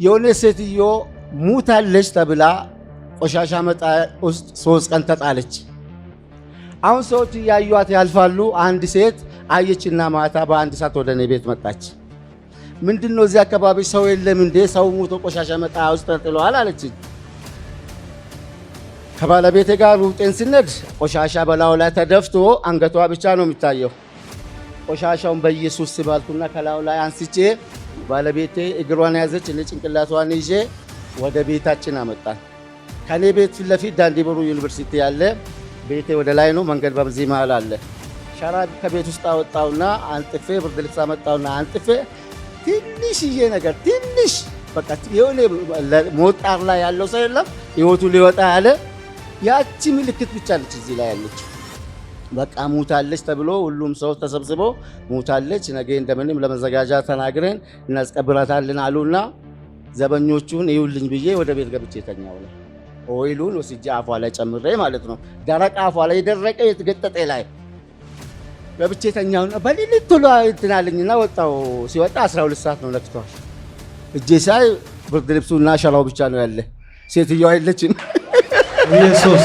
የሆነ ሴትዮ ሙታለች ተብላ ቆሻሻ መጣ ውስጥ 3 ቀን ተጣለች። አሁን ሰዎች ያዩዋት ያልፋሉ። አንድ ሴት አየችና ማታ በአንድ ሰዓት ወደ እኔ ቤት መጣች። ምንድነው እዚህ አካባቢ ሰው የለም እንዴ? ሰው ሙቶ ቆሻሻ መጣ ውስጥ ተጥሏል አለችኝ። ከባለቤቴ ጋር ውጤን ስንሄድ ቆሻሻ በላዩ ላይ ተደፍቶ አንገቷ ብቻ ነው የሚታየው። ቆሻሻውን በኢየሱስ ስም አልኩና ከላዩ ላይ አንስቼ ባለቤቴ እግሯን ያዘች፣ እኔ ጭንቅላቷን ይዤ ወደ ቤታችን አመጣን። ከኔ ቤት ፊት ለፊት ዳንዲበሩ ዩኒቨርሲቲ ያለ ቤቴ ወደ ላይ ነው፣ መንገድ በዚህ መሃል አለ። ሸራ ከቤት ውስጥ አወጣውና አንጥፌ ብርድ ልብስ አመጣውና አንጥፌ ትንሽዬ ነገር ትንሽ በቃ የሆነ ሞጣር ላይ ያለው ሰው የለም ህይወቱ ሊወጣ ያለ ያቺ ምልክት ብቻ ነች እዚህ ላይ ያለች። በቃ ሙታለች ተብሎ ሁሉም ሰው ተሰብስቦ ሙታለች፣ ነገ እንደምንም ለመዘጋጃ ተናግረን እናስቀብራታለን አሉና ዘበኞቹን ይውልኝ ብዬ ወደ ቤት ገብቼ ተኛው። ኦይሉን ወስጄ አፏ ላይ ጨምሬ ማለት ነው፣ ደረቅ አፏ ላይ የደረቀ የተገጠጠ ላይ ገብቼ ተኛውና በሌሊት ቶሎ እንትናለኝና ወጣው። ሲወጣ 12 ሰዓት ነው ነክቷል። እጄ ሳይ ብርድ ልብሱና ሸራው ብቻ ነው ያለ፣ ሴትዮዋ የለችም። ኢየሱስ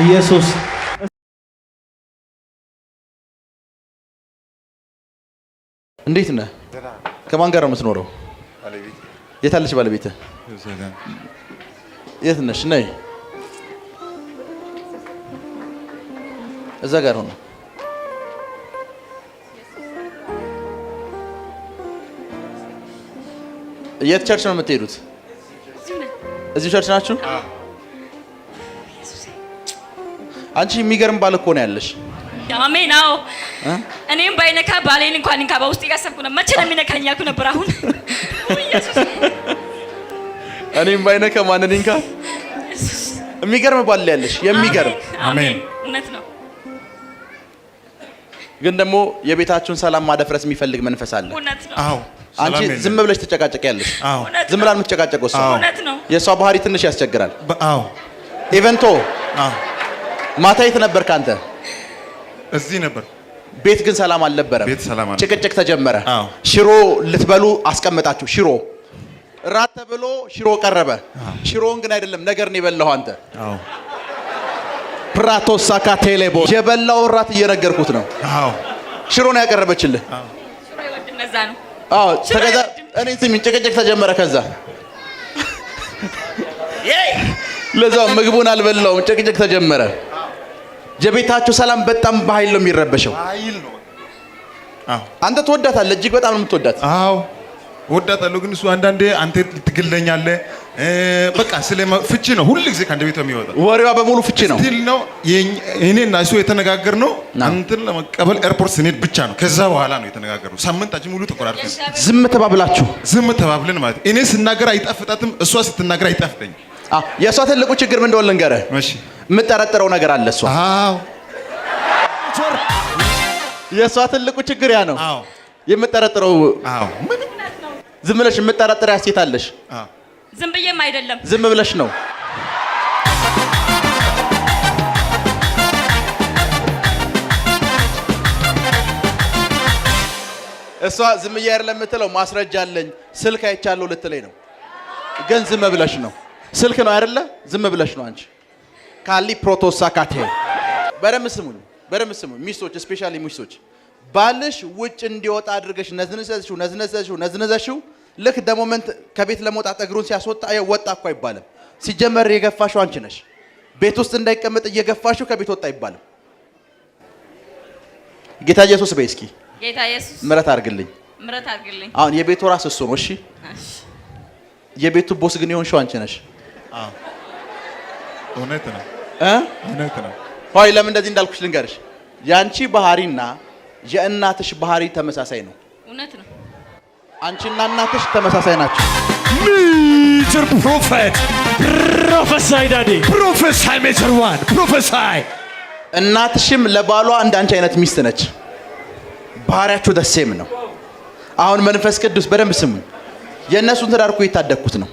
ኢየሱስ። እንዴት ነህ? ከማን ጋር ነው የምትኖረው? የት አለች ባለቤትህ? የት ነሽ? ነይ እዛ ጋር ሆነ። የት ቸርች ነው የምትሄዱት? እዚህ ቸርች ናችሁ? አንቺ የሚገርም ባል እኮ ነው ያለሽ። አሜን። አዎ እኔም ባይነካ ባሌን እንኳን እንካ በውስጥ ያሰብኩ ነው። መቼ ነው የሚነካኝ ያልኩ ነበር። አሁን ኢየሱስ እኔም ባይነካ ማንን እንካ? የሚገርም ባል ያለሽ፣ የሚገርም አሜን። እውነት ነው። ግን ደግሞ የቤታችሁን ሰላም ማደፍረስ የሚፈልግ መንፈስ አለ። እውነት ነው። አዎ አንቺ ዝም ብለሽ ተጨቃጨቂያለሽ። አዎ ዝም ብላ የምትጨቃጨቀው እሷ። እውነት ነው። የእሷ ባህሪ ትንሽ ያስቸግራል። አዎ ኢቨንቶ ማታ የት ነበርክ አንተ? እዚህ ነበር። ቤት ግን ሰላም አልነበረም። ቤት ሰላም አልነበረም። ጭቅጭቅ ተጀመረ። አዎ ሽሮ ልትበሉ አስቀመጣችሁ። ሽሮ እራት ተብሎ ሽሮ ቀረበ። ሽሮን ግን አይደለም ነገር ነው የበላው አንተ። አዎ ፕራቶሳ ካቴሌቦ የበላው እራት እየነገርኩት ነው። አዎ ሽሮ ነው ያቀረበችልህ። አዎ ሽሮ ይወድ እነዛ ነው። አዎ ተገዛ። እኔ ስሚኝ፣ ጭቅጭቅ ተጀመረ። ከዛ ለዛው ምግቡን አልበላውም፣ ጭቅጭቅ ተጀመረ። የቤታችሁ ሰላም በጣም በኃይል ነው የሚረበሸው። ኃይል ነው። አዎ አንተ ትወዳታለህ፣ እጅግ በጣም ነው የምትወዳት። አዎ ወዳታለሁ። ግን እሱ አንዳንዴ አንተ ትግለኛለህ። በቃ ፍቺ ነው ሁሉ ጊዜ ከአንድ ቤት የሚወጣው። ወሬዋ በሙሉ ፍቺ ነው። ስቲል ነው እኔና እሱ የተነጋገርነው አንተን ለመቀበል ኤርፖርት ስንሄድ ብቻ ነው። ከዛ በኋላ ነው የተነጋገርነው። ሳምንታችን ሙሉ ተቆራርጠን ዝም ተባብላችሁ ዝም ተባብለን ማለት እኔ ስናገር አይጣፍጣትም፣ እሷ ስትናገር አይጣፍጠኝም። የእሷ ትልቁ ችግር ምን እንደሆነ ልንገርህ። እሺ የምጠረጥረው ነገር አለ እሷ። አዎ የእሷ ትልቁ ችግር ያ ነው። አዎ የምጠረጥረው። አዎ ዝም ብለሽ የምጠረጥሪያ ሴት አለሽ። አዎ ዝም ብዬም አይደለም፣ ዝም ብለሽ ነው። እሷ ዝም ብዬ አይደለም የምትለው፣ ማስረጃ አለኝ ስልክ አይቻለሁ ልትለኝ ነው። ግን ዝም ብለሽ ነው። ስልክ ነው አይደለ? ዝም ብለሽ ነው አንቺ። ካሊ ፕሮቶሳ ካቴ በደምብ ስሙኝ ሚስቶች፣ ስፔሻሊ ሚስቶች፣ ባልሽ ውጭ እንዲወጣ አድርገሽ ነዝነዘሽው ልክ ደሞመንት ከቤት ለመውጣት እግሩን ሲያስወጣ ወጣ እኮ አይባልም። ሲጀመር የገፋሽው አንቺ ነሽ። ቤት ውስጥ እንዳይቀመጥ እየገፋሽው ከቤት ወጣ አይባልም። ጌታ ኢየሱስ በይ እስኪ ጌታ ኢየሱስ ምሕረት አድርግልኝ። አሁን የቤቱ ራስ እሱ ነው። እሺ የቤቱ ቦስ ግን የሆንሽው አንቺ ነሽ። አዎ እውነት ነው። እውነት ነው። ሆይ ለምን እንደዚህ እንዳልኩሽ ልንገርሽ። ያንቺ ባህሪና የእናትሽ ባህሪ ተመሳሳይ ነው። እውነት ነው። አንቺና እናትሽ ተመሳሳይ ናቸው። ሜጀር ፕሮፌት ፕሮፌሳይ ዳዲ ፕሮፌሳይ ሜጀር ዋን ፕሮፌሳይ። እናትሽም ለባሏ እንዳንቺ አይነት ሚስት ነች። ባህሪያችሁ ደሴም ነው። አሁን መንፈስ ቅዱስ በደንብ ስሙኝ። የእነሱን ትዳር እኮ የታደግኩት ነው።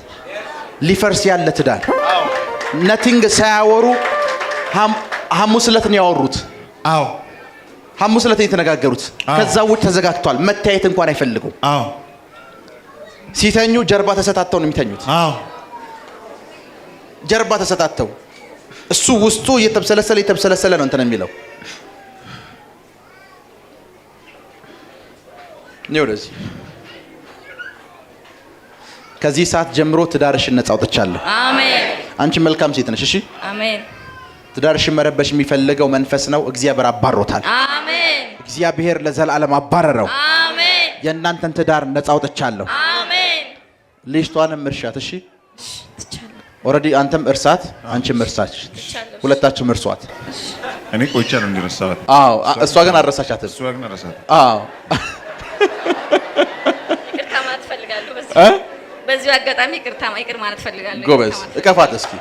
ሊፈርስ ያለ ትዳር ነቲንግ ሳያወሩ ሐሙስ ዕለት ነው ያወሩት። አዎ ሐሙስ ዕለት የተነጋገሩት። ከዛ ውጭ ተዘጋግቷል። መታየት እንኳን አይፈልጉም። አዎ ሲተኙ ጀርባ ተሰታተው ነው የሚተኙት። አዎ ጀርባ ተሰታተው እሱ ውስጡ እየተብሰለሰለ ነው እንትን የሚለው። ነው ወደዚህ ከዚህ ሰዓት ጀምሮ ትዳርሽን ነፃ አውጥቻለሁ። አሜን። አንቺ መልካም ሴት ነሽ። እሺ አሜን። ትዳርሽን መረበሽ የሚፈልገው መንፈስ ነው። እግዚአብሔር አባሮታል። አሜን። እግዚአብሔር ለዘላለም አባረረው። አሜን። የእናንተን ትዳር ነፃ አውጥቻለሁ። አሜን። ልጅቷንም እርሻት። እሺ ኦሬዲ አንተም እርሳት፣ አንቺም እርሳች፣ ሁለታችሁም እርሷት። እኔ ቆይቻለሁ እንዲረሳት። አዎ እሷ ግን አረሳቻት። እሷ ግን አረሳት። አዎ ይቅርታ ማለት ፈልጋለሁ። በዚህ አጋጣሚ ይቅር ማለት ፈልጋለሁ። ጎበዝ እቀፋት እስኪ።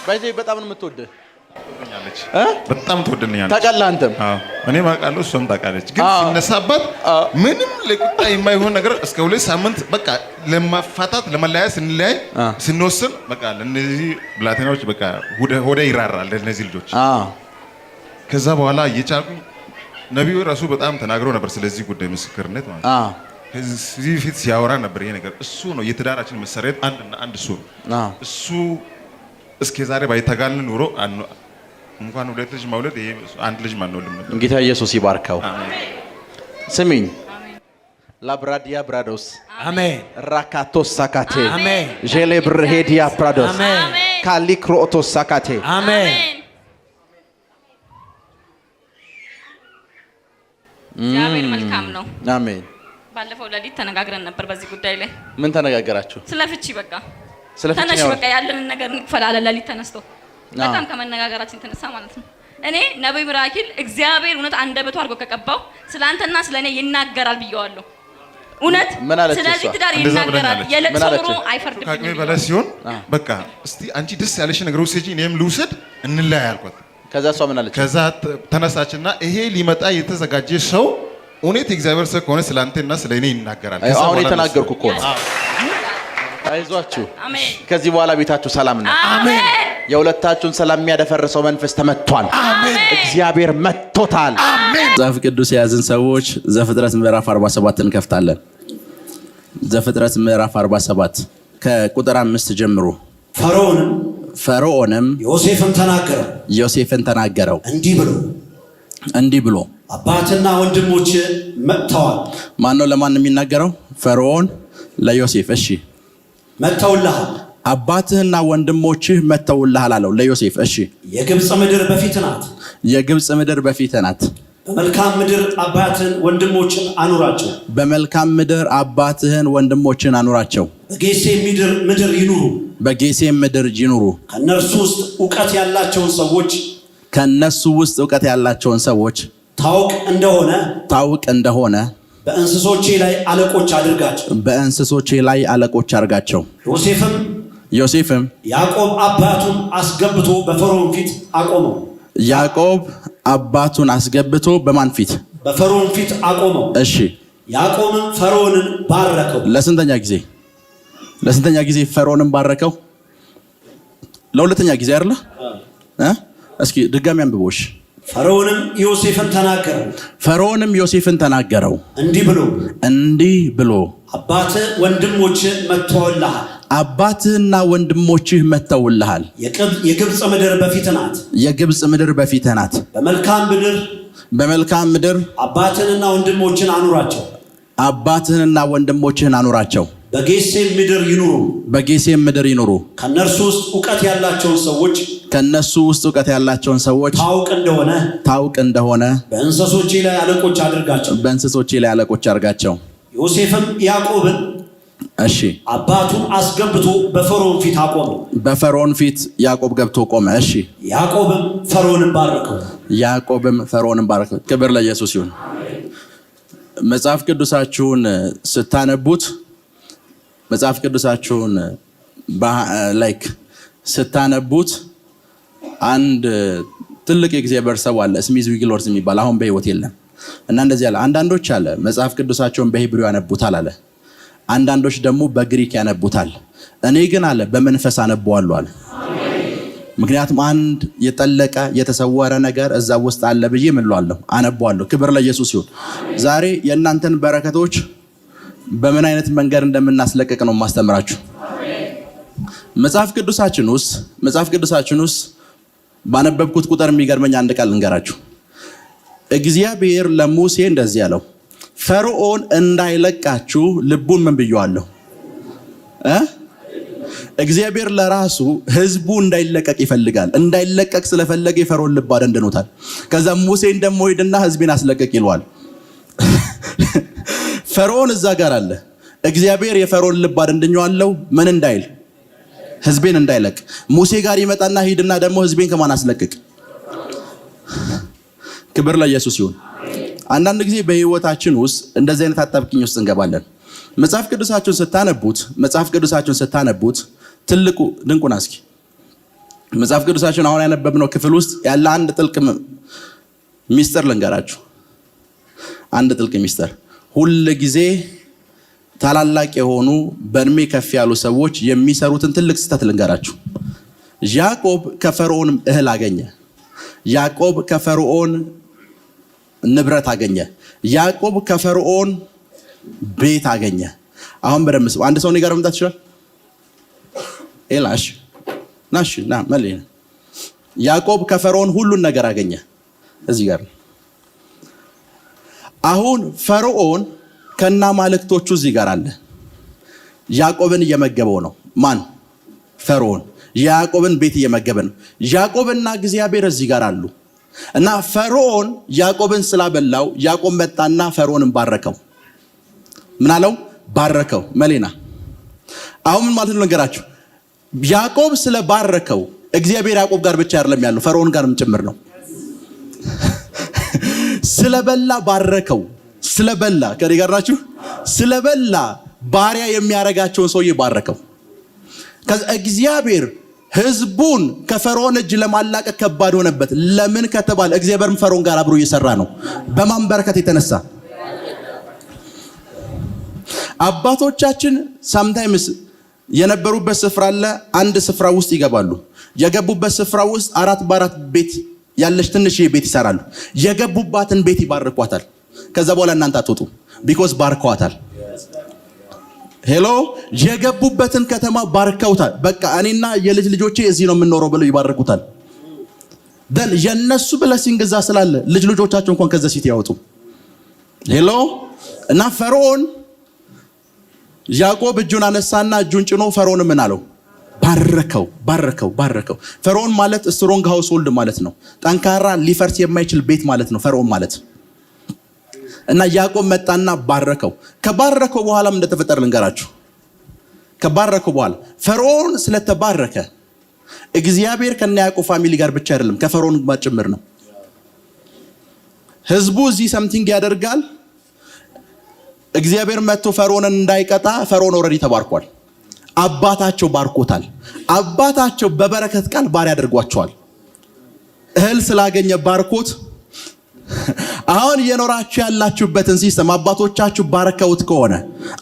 ባይዘይ በጣም ነው የምትወደው። በጣም ትወደኛለች። ታውቃለህ አንተም? አዎ እኔም አውቃለሁ፣ እሷም ታውቃለች። ግን ሲነሳባት ምንም ለቁጣ የማይሆን ነገር እስከ 2 ሳምንት በቃ ለማፋታት ለመለያየት ስንለያይ ስንወስን በቃ ለነዚህ ብላቴናዎች በቃ ሆደ ይራራል ለነዚህ ልጆች። ከዛ በኋላ እየቻልኩ ነቢዩ ራሱ በጣም ተናግሮ ነበር ስለዚህ ጉዳይ ምስክርነት ማለት ነው። ከዚህ በፊት ሲያወራ ነበር ይሄ ነገር። እሱ ነው የትዳራችን መሰረት፣ አንድና አንድ እሱ ነው። እሱ እስከ ዛሬ ባይተጋልን ኑሮ እንኳን 2 ልጅ መውለድ ይሄ 1 ልጅ ማንወልም ነበር። ጌታ ኢየሱስ ይባርከው። ስሚኝ ላብራዲያ ብራዶስ አሜን። ራካቶስ ሳካቴ አሜን። ጄሌ ብርሄዲያ ብራዶስ አሜን። ካሊክሮቶስ ሳካቴ አሜን። እግዚአብሔር መልካም ነው። አሜን። ባለፈው ለሊት ተነጋግረን ነበር በዚህ ጉዳይ ላይ። ምን ተነጋገራችሁ? ስለ ፍቺ በቃ ስለፍቺ ተነሽ በቃ ያለንን ነገር እንፈላለን። ለሊት ተነስቶ በጣም ከመነጋገራችን ተነሳ ማለት ነው። እኔ ነብይ ሚራኪል እግዚአብሔር እውነት አንደበቱ አድርጎ ከቀባው ስለአንተና ስለኔ ይናገራል ብየዋለሁ። እውነት ስለዚህ ትዳር ይናገራል። የለቅሶ ኑሮ አይፈርድብኝም። ከአቅሜ በላይ ሲሆን በቃ እስቲ አንቺ ደስ ያለሽ ነገር ውሰጂ፣ እኔም ልውሰድ፣ እንለያይ አልኳት። ከዛ እሷ ምን አለች? ከዛ ተነሳችና ይሄ ሊመጣ የተዘጋጀ ሰው እውነት የእግዚአብሔር ሰው ከሆነ ስለአንተና ስለኔ ይናገራል። አሁን የተናገርኩ እኮ ነው። አይዟችሁ። አሜን። ከዚህ በኋላ ቤታችሁ ሰላም ነው። አሜን። የሁለታችሁን ሰላም የሚያደፈርሰው መንፈስ ተመቷል። አሜን። እግዚአብሔር መጥቶታል። አሜን። መጽሐፍ ቅዱስ የያዝን ሰዎች ዘፍጥረት ምዕራፍ 47 እንከፍታለን። ዘፍጥረት ምዕራፍ 47 ከቁጥር 5 ጀምሮ። ፈርዖንም ዮሴፍን ተናገረው እንዲህ ብሎ አባትና ወንድሞች መጥተዋል። ማን ነው ለማን የሚናገረው? ፈርዖን ለዮሴፍ። እሺ መጥተውልሃል። አባትህና ወንድሞችህ መጥተውልሃል አለው ለዮሴፍ። እሺ የግብጽ ምድር በፊት ናት። የግብጽ ምድር በፊት ናት። በመልካም ምድር አባትህን ወንድሞችን አኑራቸው። በመልካም ምድር አባትህን ወንድሞችን አኑራቸው። በጌሴም ምድር ይኑሩ። በጌሴም ምድር ይኑሩ። ከነርሱ ውስጥ ዕውቀት ያላቸውን ሰዎች ታውቅ እንደሆነ በእንስሶቼ ላይ አለቆች አድርጋቸው። ዮሴፍም ያዕቆብ አባቱን አስገብቶ በማን ፊት? በፈርዖን ፊት አቆመው። እሺ ያዕቆብም ፈርዖንን ባረከው። ለስንተኛ ጊዜ ፈርዖንን ባረከው? ለሁለተኛ ጊዜ አይደለ? እስኪ ድጋሚ አንብቦሽ። ፈርዖንም ዮሴፍን ተናገረው እንዲህ ብሎ አባትህና ወንድሞችህ መጥተውልሃል። የግብጽ ምድር በፊትህ ናት። በመልካም ምድር አባትህንና ወንድሞችህን አኑራቸው። በጌሴም ምድር ይኑሩ። ከነርሱ ውስጥ ዕውቀት ያላቸውን ሰዎች ታውቅ እንደሆነ በእንስሶቼ ላይ አለቆች አድርጋቸው። ዮሴፍም ያዕቆብን አባቱን አስገብቶ በፈርዖን ፊት ያዕቆብ ገብቶ ቆመ። እሺ ያዕቆብም ፈርዖንን ባረከው። ክብር ለኢየሱስ ይሁን። መጽሐፍ ቅዱሳችሁን ስታነቡት አንድ ትልቅ የእግዚአብሔር ሰው አለ፣ ስሚዝ ዊግሎርስ የሚባል አሁን በህይወት የለም። እና እንደዚህ አለ። አንዳንዶች አለ መጽሐፍ ቅዱሳቸውን በሂብሩ ያነቡታል አለ። አንዳንዶች ደግሞ በግሪክ ያነቡታል። እኔ ግን አለ በመንፈስ አነበዋለሁ አለ። ምክንያቱም አንድ የጠለቀ የተሰወረ ነገር እዛ ውስጥ አለ ብዬ ምንለዋለሁ አነበዋለሁ። ክብር ለኢየሱስ ይሁን። ዛሬ የእናንተን በረከቶች በምን አይነት መንገድ እንደምናስለቀቅ ነው ማስተምራችሁ። መጽሐፍ ቅዱሳችን ውስጥ ባነበብኩት ቁጥር የሚገርመኝ አንድ ቃል እንገራችሁ። እግዚአብሔር ለሙሴ እንደዚህ ያለው ፈርዖን እንዳይለቃችሁ ልቡን ምን ብየዋለሁ? እግዚአብሔር ለራሱ ህዝቡ እንዳይለቀቅ ይፈልጋል። እንዳይለቀቅ ስለፈለገ የፈርዖን ልብ አደንድኖታል። ከዛ ሙሴን ደግሞ ሄድና ህዝቤን አስለቀቅ ይለዋል። ፈርዖን እዛ ጋር አለ። እግዚአብሔር የፈርዖን ልብ አደንድኛለሁ ምን እንዳይል ህዝቤን እንዳይለቅ። ሙሴ ጋር ይመጣና ሂድና ደግሞ ህዝቤን ከማን አስለቅቅ? ክብር ለኢየሱስ ይሁን። አንዳንድ ጊዜ በህይወታችን ውስጥ እንደዚህ አይነት አጣብቂኝ ውስጥ እንገባለን። መጽሐፍ ቅዱሳችሁን ስታነቡት ትልቁ ድንቁና እስኪ መጽሐፍ ቅዱሳችሁን አሁን ያነበብነው ክፍል ውስጥ ያለ አንድ ጥልቅ ሚስጥር ልንገራችሁ። አንድ ጥልቅ ሚስጥር ሁሉ ጊዜ ታላላቅ የሆኑ በእድሜ ከፍ ያሉ ሰዎች የሚሰሩትን ትልቅ ስህተት ልንገራችሁ። ያዕቆብ ከፈርዖን እህል አገኘ። ያዕቆብ ከፈርዖን ንብረት አገኘ። ያዕቆብ ከፈርዖን ቤት አገኘ። አሁን በደምብ አንድ ሰው ነገር መምጣት ይችላል? ኤላሽ ናሽ ና መልኝ። ያዕቆብ ከፈርዖን ሁሉን ነገር አገኘ። እዚህ ጋር አሁን ፈርዖን ከና ማለክቶቹ እዚህ ጋር አለ። ያዕቆብን እየመገበው ነው። ማን? ፈርዖን ያዕቆብን ቤት እየመገበ ነው። ያዕቆብና እግዚአብሔር እዚህ ጋር አሉ እና ፈርዖን ያዕቆብን ስላበላው ያዕቆብ መጣና ፈርዖንን ባረከው። ምን አለው? ባረከው። መሌና አሁን ምን ማለት ነው ነገራችሁ? ያዕቆብ ስለባረከው እግዚአብሔር ያዕቆብ ጋር ብቻ አይደለም ያለው ፈርዖን ጋርም ጭምር ነው። ስለበላ ባረከው። ስለበላ ከኔ ጋር ናችሁ? ስለበላ ባሪያ የሚያረጋቸውን ሰውዬ ባረከው። ከዛ እግዚአብሔር ህዝቡን ከፈርዖን እጅ ለማላቀቅ ከባድ ሆነበት። ለምን ከተባለ እግዚአብሔርም ፈርዖን ጋር አብሮ እየሰራ ነው። በማን በረከት የተነሳ? አባቶቻችን ሳምታይምስ የነበሩበት ስፍራ አለ። አንድ ስፍራ ውስጥ ይገባሉ። የገቡበት ስፍራ ውስጥ 4 በ4 ቤት ያለች ትንሽ ቤት ይሰራሉ። የገቡባትን ቤት ይባርኳታል። ከዛ በኋላ እናንተ አትወጡ ቢኮዝ ባርከዋታል። ሄሎ የገቡበትን ከተማ ባርከውታል። በቃ እኔና የልጅ ልጆቼ እዚህ ነው የምንኖረው ብለው ይባርኩታል። ደን የነሱ ብለሲንግ እዛ ስላለ ልጅ ልጆቻቸው እንኳን ከዛ ሲት ያወጡ። ሄሎ እና ፈርዖን ያዕቆብ እጁን አነሳና እጁን ጭኖ ፈርዖን ምን አለው? ባረከው። ፈርዖን ማለት ስትሮንግ ሃውስሆልድ ማለት ነው። ጠንካራ ሊፈርስ የማይችል ቤት ማለት ነው ፈርዖን ማለት። እና ያዕቆብ መጣና ባረከው። ከባረከው በኋላም እንደተፈጠረ ልንገራችሁ። ከባረከው በኋላ ፈርዖን ስለተባረከ እግዚአብሔር ከነ ያዕቆብ ፋሚሊ ጋር ብቻ አይደለም ከፈርዖን ጋር ጭምር ነው። ህዝቡ እዚህ ሰምቲንግ ያደርጋል። እግዚአብሔር መጥቶ ፈርዖንን እንዳይቀጣ ፈርዖን ኦልሬዲ ተባርኳል። አባታቸው ባርኮታል። አባታቸው በበረከት ቃል ባሪያ አድርጓቸዋል። እህል ስላገኘ ባርኮት አሁን እየኖራችሁ ያላችሁበትን ሲስተም አባቶቻችሁ ባረከውት ከሆነ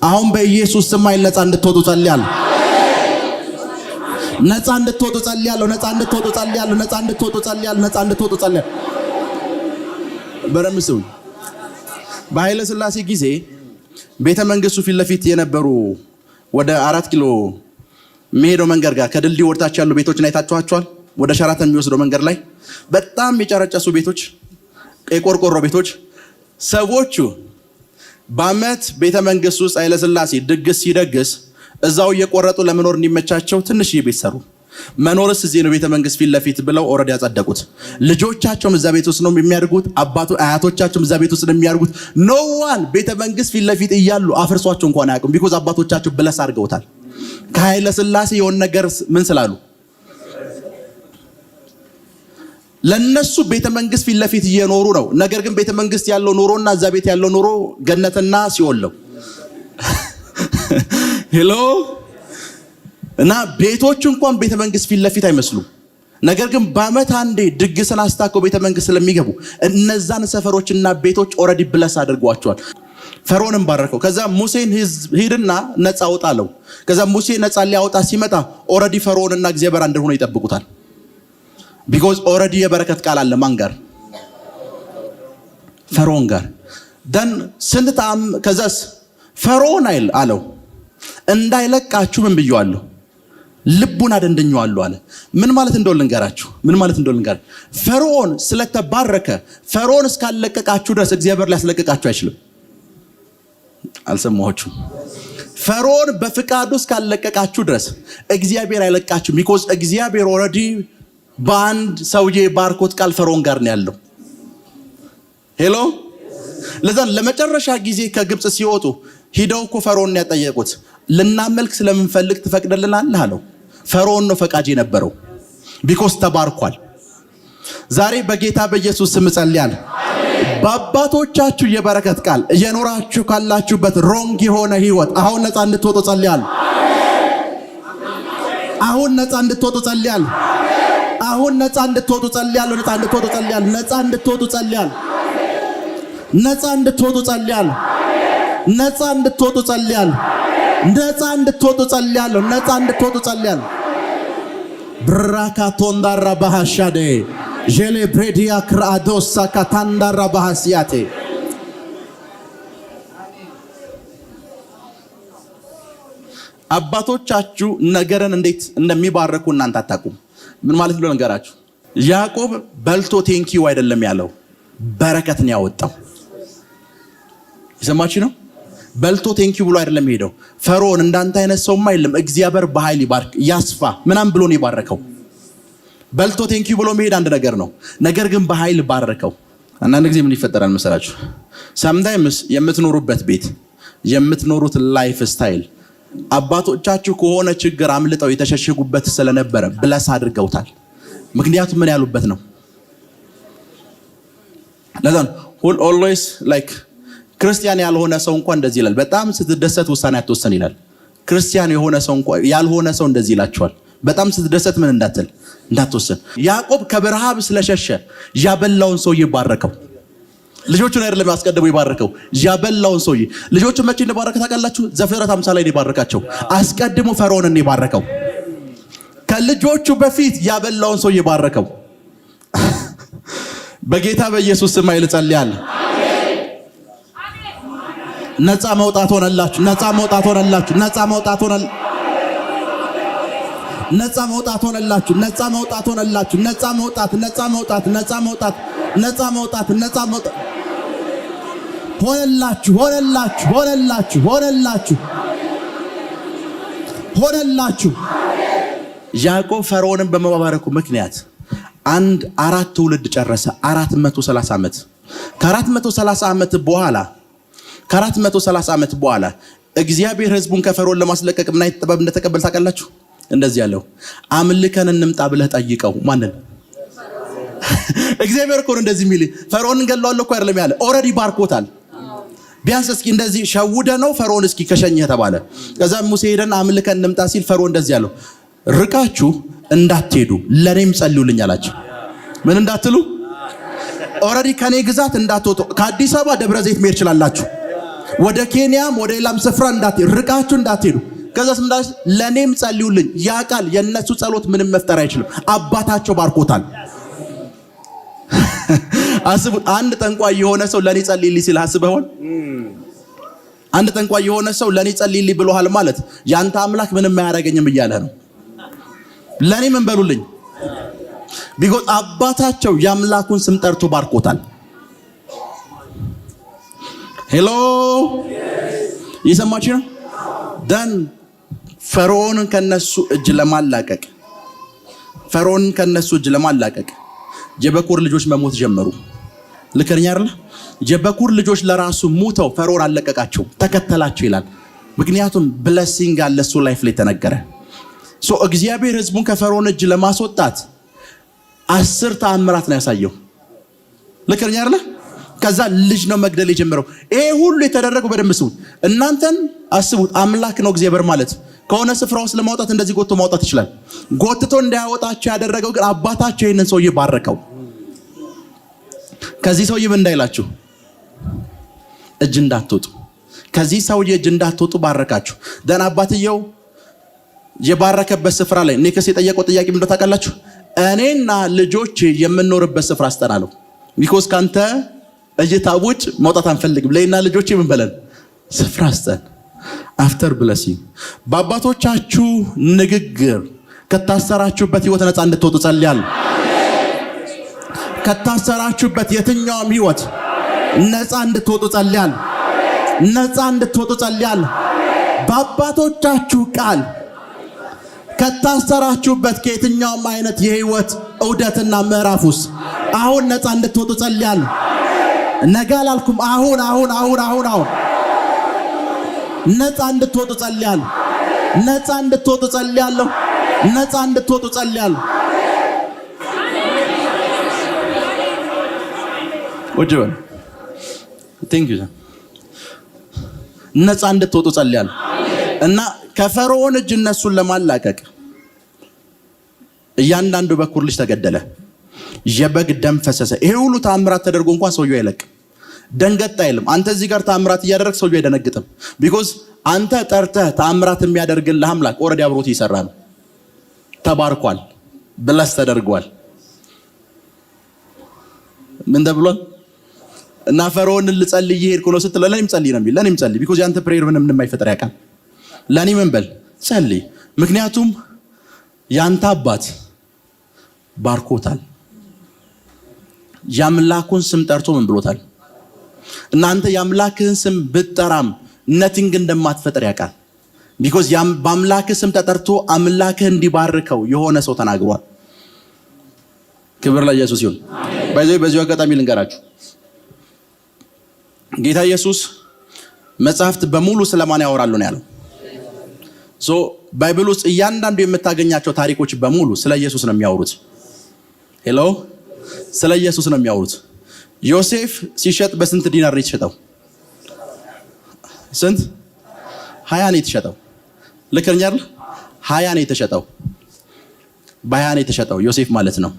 አሁን በኢየሱስ ስም ኃይል ነፃ እንድትወጡ ጸልያለሁ። ነፃ እንድትወጡ ጸልያለሁ። በረምሱ በኃይለ ሥላሴ ጊዜ ቤተ መንግስቱ ፊት ለፊት የነበሩ ወደ 4 ኪሎ የሚሄደው መንገድ ጋር ከድልድዩ ወርታች ያሉ ቤቶችን አይታችኋቸዋል? ወደ ሸራተን የሚወስደው መንገድ ላይ በጣም የጨረጨሱ ቤቶች፣ የቆርቆሮ ቤቶች። ሰዎቹ በአመት ቤተ መንግስት ውስጥ ኃይለ ሥላሴ ድግስ ሲደግስ እዛው እየቆረጡ ለመኖር እንዲመቻቸው ትንሽዬ ቤት ሰሩ። መኖርስ እዚህ ነው ቤተ መንግስት ፊት ለፊት ብለው ኦልሬዲ ያጸደቁት። ልጆቻቸውም እዛ ቤት ውስጥ ነው የሚያድጉት። አያቶቻቸውም እዛ ቤት ውስጥ ነው የሚያድጉት። ኖዋን ቤተ መንግስት ፊት ለፊት እያሉ አፍርሷቸው እንኳን አያውቁም። ቢኮዝ አባቶቻቸው ብለስ አድርገውታል። ከኃይለ ሥላሴ የሆነ ነገር ምን ስላሉ ለነሱ ቤተ መንግስት ፊት ለፊት እየኖሩ ነው። ነገር ግን ቤተ መንግስት ያለው ኑሮና እዛ ቤት ያለው ኑሮ ገነትና ሲኦል ነው። ሄሎ እና ቤቶች እንኳን ቤተ መንግስት ፊት ለፊት አይመስሉም። ነገር ግን በአመት አንዴ ድግስን አስታከው ቤተ መንግስት ስለሚገቡ እነዛን ሰፈሮችና ቤቶች ኦልሬዲ ብለስ አድርጓቸዋል። ፈርዖንን ባረከው። ከዛ ሙሴን ሂድና ነፃ አውጣ አለው። ከዛ ሙሴ ነፃ ሊያወጣ ሲመጣ ኦሬዲ ፈርዖንና እግዚአብሔር አንድ ሆነው ይጠብቁታል። ቢኮዝ ኦሬዲ የበረከት ቃል አለ ማን ጋር? ፈርዖን ጋር። ደን ስንታም ከዛስ ፈርዖን አለው እንዳይለቃችሁ ምን ብየዋለሁ? ልቡን አደንደኘዋለሁ አለ። ምን ማለት እንደሆነ ልንገራችሁ። ፈርዖን ስለተባረከ ፈርዖን እስካለቀቃችሁ ድረስ እግዚአብሔር ሊያስለቅቃችሁ አይችልም። አልሰማችሁም? ፈርዖን በፍቃዱ እስካለቀቃችሁ ድረስ እግዚአብሔር አይለቃችሁም። ቢኮዝ እግዚአብሔር ኦሬዲ በአንድ ሰውዬ ባርኮት ቃል ፈርዖን ጋር ነው ያለው። ሄሎ ለዛ ለመጨረሻ ጊዜ ከግብጽ ሲወጡ ሂደው እኮ ፈርዖን ያጠየቁት ልናመልክ ስለምንፈልግ ትፈቅድልናለህ አለው። ፈርዖን ነው ፈቃጅ የነበረው ቢኮዝ ተባርኳል። ዛሬ በጌታ በኢየሱስ ስም ጸልያለሁ። በአባቶቻችሁ የበረከት ቃል እየኖራችሁ ካላችሁበት ሮንግ የሆነ ህይወት አሁን ነፃ እንድትወጡ ጸልያለሁ። አሁን ነፃ እንድትወጡ ጸልያለሁ። አሁን ነፃ እንድትወጡ ጸልያለሁ። ነፃ እንድትወጡ ጸልያለሁ። ነፃ እንድትወጡ ጸልያለሁ። ነፃ እንድትወጡ ጸልያለሁ። ነፃ እንድትወጡ ጸልያለሁ። ነፃ እንድትወጡ ጸልያለሁ። ነፃ እንድትወጡ ጸልያለሁ። ብራካቶንዳራ ባሃሻዴ ጄሌ ብሬዲያ ክራዶሳ ካታንዳራ ባሃሲያቴ አባቶቻችሁ ነገርን እንዴት እንደሚባረኩ እናንተ አታውቁም። ምን ማለት ነው ነገራችሁ? ያዕቆብ በልቶ ቴንኪው አይደለም ያለው፣ በረከትን ያወጣው። ይሰማችሁ ነው? በልቶ ቴንኪው ብሎ አይደለም ሄደው። ፈርዖን እንዳንተ አይነት ሰውማ የለም እግዚአብሔር በኃይል ይባርክ ያስፋ ምናም ብሎ ነው ይባረከው። በልቶ ቴንኪው ብሎ መሄድ አንድ ነገር ነው፣ ነገር ግን በኃይል ባረከው። አንዳንድ ጊዜ ምን ይፈጠራል መሰላችሁ? ሳምታይምስ የምትኖሩበት ቤት የምትኖሩት ላይፍ ስታይል አባቶቻችሁ ከሆነ ችግር አምልጠው የተሸሸጉበት ስለነበረ ብለስ አድርገውታል። ምክንያቱም ምን ያሉበት ነው? ለዛን always like ክርስቲያን ያልሆነ ሰው እንኳን እንደዚህ ይላል፣ በጣም ስትደሰት ውሳኔ አትወሰን ይላል። ክርስቲያን የሆነ ሰው እንኳን ያልሆነ ሰው እንደዚህ ይላቸዋል፣ በጣም ስትደሰት ምን እንዳትወሰን። ያዕቆብ ከበረሃብ ስለሸሸ ያበላውን ሰው ይባረከው። ልጆቹን አይደለም አስቀድሞ ይባረከው፣ ያበላውን ሰው። ልጆቹ መቼ እንደባረከ ታውቃላችሁ? ዘፍጥረት 50 ላይ ይባረካቸው። አስቀድሞ ፈርዖንን ይባረከው፣ ከልጆቹ በፊት ያበላውን ሰው ይባረከው። በጌታ በኢየሱስ ስም ጸልያለሁ። ነፃ መውጣት ሆነላችሁ። ነፃ መውጣት ሆነላችሁ። ነፃ መውጣት ሆነላችሁ። ነፃ መውጣት ሆነላችሁ። ነፃ መውጣት ሆነላችሁ። ነፃ መውጣት ነፃ መውጣት ነፃ መውጣት ነፃ መውጣት ነፃ መውጣት ሆነላችሁ። ሆነላችሁ ሆነላችሁ ሆነላችሁ ሆነላችሁ። ያዕቆብ ፈርዖንን በመባረኩ ምክንያት 4 ትውልድ ጨረሰ። 430 ዓመት። ከ430 ዓመት በኋላ እግዚአብሔር ሕዝቡን ከፈርዖን ለማስለቀቅ ምን አይነት ጥበብ እንደተቀበል ታውቃላችሁ? እንደዚህ ያለው አምልከን እንምጣ ብለህ ጠይቀው። ማንን? እግዚአብሔር እኮ ነው እንደዚህ የሚል። ፈርዖንን ገለዋለሁ እኮ አይደለም ያለ፣ ኦሬዲ ባርኮታል። ቢያንስ እስኪ እንደዚህ ሸውደ ነው ፈርዖን እስኪ ከሸኘህ ተባለ። ከዛ ሙሴ ሄደን አምልከን እንምጣ ሲል ፈርዖን እንደዚህ ያለው ርቃችሁ እንዳትሄዱ ለኔም ጸልዩልኝ አላችሁ። ምን እንዳትሉ? ኦሬዲ ከኔ ግዛት እንዳትወጡ። ከአዲስ አበባ ደብረ ዘይት መሄድ ይችላልላችሁ፣ ወደ ኬንያም ወደ ሌላም ስፍራ እንዳትሄዱ፣ ርቃችሁ እንዳትሄዱ። ከዛስ ምንዳስ ለኔም ጸልዩልኝ። ያ ቃል የነሱ ጸሎት ምንም መፍጠር አይችልም። አባታቸው ባርኮታል። አስቡት፣ አንድ ጠንቋይ የሆነ ሰው ለኔ ጸልይልኝ ሲል አስበውን። አንድ ጠንቋይ የሆነ ሰው ለኔ ጸልይልኝ ብሎሃል ማለት ያንተ አምላክ ምንም አያረጋኝም እያለ ነው። ለኔ ምን በሉልኝ? ቢጎት አባታቸው የአምላኩን ስም ጠርቶ ባርኮታል። ሄሎ እየሰማችሁ ነው? ዳን ፈርዖንን ከነሱ እጅ ለማላቀቅ የበኩር ልጆች መሞት ጀመሩ። ልከኛ አይደል? የበኩር ልጆች ለራሱ ሞተው ፈርዖን አለቀቃቸው፣ ተከተላቸው ይላል። ምክንያቱም ብሌሲንግ አለ እሱ ላይፍ ላይ ተነገረ። እግዚአብሔር ሕዝቡን ከፈርዖን እጅ ለማስወጣት 10 ተአምራት ነው ያሳየው። ልከኛ አይደል? ከዛ ልጅ ነው መግደል የጀመረው። ይሄ ሁሉ የተደረገው በደንብ ስሙት። እናንተን አስቡት። አምላክ ነው እግዚአብሔር ማለት ከሆነ ስፍራ ውስጥ ለማውጣት እንደዚህ ጎትቶ ማውጣት ይችላል። ጎትቶ እንዳያወጣቸው ያደረገው ግን አባታቸው ይሄንን ሰውዬ ባረከው። ከዚህ ሰውዬ ምን እንዳይላችሁ እጅ እንዳትወጡ ከዚህ ሰውዬ እጅ እንዳትወጡ ባረካችሁ። ደን አባትየው የባረከበት ስፍራ ላይ ኔክስ የጠየቀው ጥያቄ ምንድነው ታውቃላችሁ? እኔና ልጆቼ የምንኖርበት ስፍራ አስጠናለሁ። ቢኮዝ ካንተ እይታ ውጭ መውጣት አንፈልግም። ለይና ልጆቼ ምን በለን ስፍራ አስጠን። አፍተር ብለሲንግ በአባቶቻችሁ ንግግር ከታሰራችሁበት ህይወት ነፃ እንድትወጡ ጸልያለሁ። ከታሰራችሁበት የትኛውም ህይወት ነፃ እንድትወጡ ጸልያለሁ። ነፃ እንድትወጡ ጸልያለሁ። በአባቶቻችሁ ቃል ከታሰራችሁበት ከየትኛውም አይነት የህይወት ዑደትና ምዕራፍ ውስጥ አሁን ነፃ እንድትወጡ ጸልያለሁ። ነገ አላልኩም። አሁን ነፃ እንድትወጡ ጸልያለሁ። ነፃ እንድትወጡ ጸልያለሁ። ነፃ እንድትወጡ ጸልያለሁ። ወጀበን ቴንክ ዩ ነፃ እንድትወጡ ጸልያለሁ። እና ከፈርዖን እጅ እነሱን ለማላቀቅ እያንዳንዱ በኩር ልጅ ተገደለ። የበግ ደም ፈሰሰ። ይሄ ሁሉ ተአምራት ተደርጎ እንኳን ሰውየው አይለቅም፣ ደንገጥ አይልም። አንተ እዚህ ጋር ተአምራት እያደረግ ሰውየው አይደነግጥም። ቢኮዝ አንተ ጠርተህ ተአምራት የሚያደርግልህ አምላክ ኦልሬዲ አብሮት ይሰራ ነው። ተባርኳል፣ ብለስ ተደርጓል። ምን ተብሏል? እና ፈርዖን ልጸልይ ሄድኩ ነው ስትለው ለኔም ጸልይ ነው የሚል። ለኔም ጸልይ ቢኮዝ ያንተ ፕሬየር ምንም እንደማይፈጠር ያውቃል። ለኔ ምን በል ጸልይ፣ ምክንያቱም ያንተ አባት ባርኮታል። ያምላኩን ስም ጠርቶ ምን ብሎታል? እናንተ ያምላክህን ስም ብትጠራም ነቲንግ እንደማትፈጠር ያውቃል። ቢኮዝ በአምላክህ ስም ተጠርቶ አምላክህ እንዲባርከው የሆነ ሰው ተናግሯል። ክብር ለኢየሱስ ይሁን። በዚሁ አጋጣሚ ልንገራችሁ፣ ጌታ ኢየሱስ መጽሐፍት በሙሉ ስለማን ያወራሉ ነው ያለው። ባይብል ውስጥ እያንዳንዱ የምታገኛቸው ታሪኮች በሙሉ ስለ ኢየሱስ ነው የሚያወሩት። ሄሎ፣ ስለ ኢየሱስ ነው የሚያወሩት። ዮሴፍ ሲሸጥ በስንት ዲናር ነው የተሸጠው? ስንት? 20 ነው የተሸጠው። ልክ ነኝ አይደል? 20 ነው የተሸጠው። በ20 ነው የተሸጠው ዮሴፍ ማለት ነው።